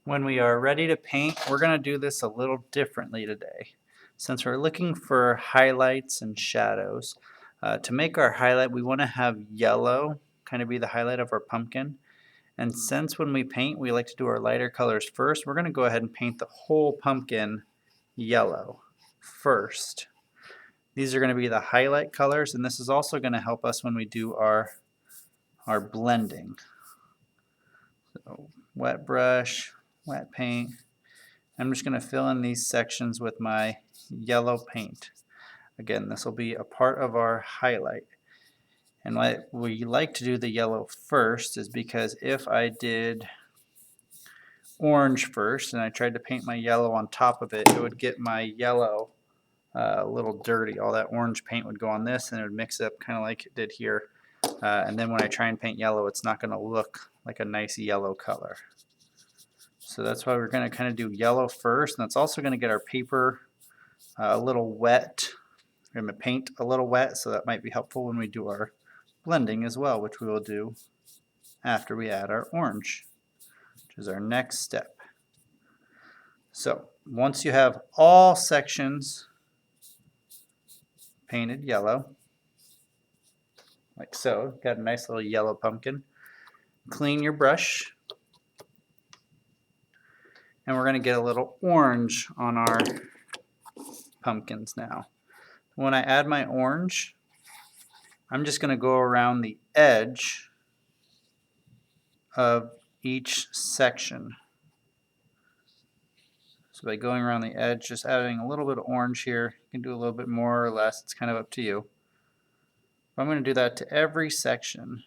When we are ready to paint, we're going to do this a little differently today. Since we're looking for highlights and shadows, to make our highlight, we want to have yellow kind of be the highlight of our pumpkin. And since when we paint, we like to do our lighter colors first, we're going to go ahead and paint the whole pumpkin yellow first. These are going to be the highlight colors, and this is also going to help us when we do our blending. So, wet brush, wet paint. I'm just going to fill in these sections with my yellow paint. Again, this will be a part of our highlight. And why we like to do the yellow first is because if I did orange first and I tried to paint my yellow on top of it, it would get my yellow a little dirty. All that orange paint would go on this and it would mix up kind of like it did here. And then when I try and paint yellow, it's not going to look like a nice yellow color. So that's why we're going to kind of do yellow first, and that's also going to get our paper a little wet. We're going to paint a little wet, so that might be helpful when we do our blending as well, which we will do after we add our orange, which is our next step. So once you have all sections painted yellow, like so, got a nice little yellow pumpkin, clean your brush. And we're going to get a little orange on our pumpkins now. When I add my orange, I'm just going to go around the edge of each section. So by going around the edge, just adding a little bit of orange here, you can do a little bit more or less, it's kind of up to you. But I'm going to do that to every section.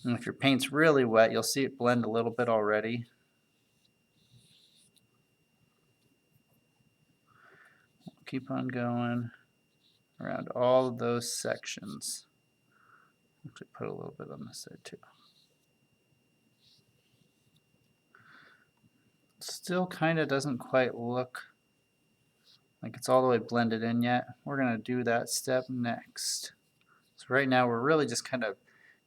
And if your paint's really wet, you'll see it blend a little bit already. Keep on going around all of those sections. Actually put a little bit on this side too. Still kind of doesn't quite look like it's all the way blended in yet. We're going to do that step next. So right now we're really just kind of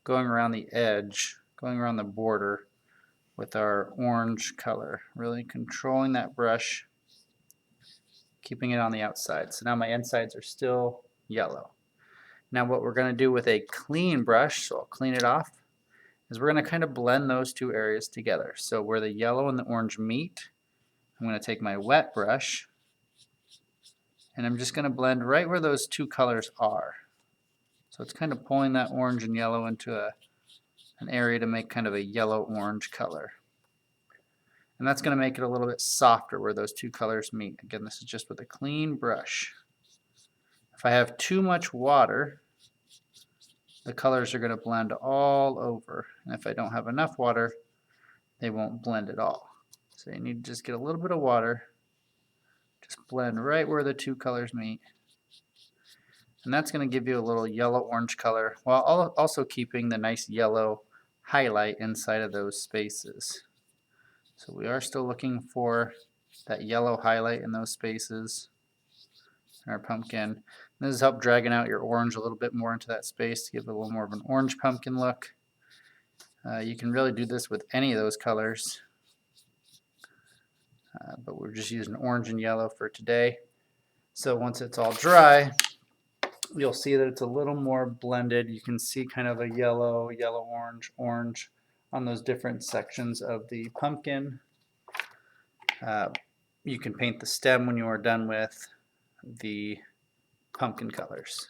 going around the edge, going around the border with our orange color, really controlling that brush, keeping it on the outside. So now my insides are still yellow. Now what we're going to do with a clean brush, so I'll clean it off, is we're going to kind of blend those two areas together. So where the yellow and the orange meet, I'm going to take my wet brush and I'm just going to blend right where those two colors are. So it's kind of pulling that orange and yellow into an area to make kind of a yellow-orange color. And that's going to make it a little bit softer where those two colors meet. Again, this is just with a clean brush. If I have too much water, the colors are going to blend all over. And if I don't have enough water, they won't blend at all. So you need to just get a little bit of water. Just blend right where the two colors meet. And that's going to give you a little yellow-orange color while also keeping the nice yellow highlight inside of those spaces. So we are still looking for that yellow highlight in those spaces in our pumpkin. And this has helped dragging out your orange a little bit more into that space to give it a little more of an orange pumpkin look. You can really do this with any of those colors, but we're just using orange and yellow for today. So once it's all dry, you'll see that it's a little more blended. You can see kind of a yellow, yellow-orange, orange on those different sections of the pumpkin. You can paint the stem when you are done with the pumpkin colors.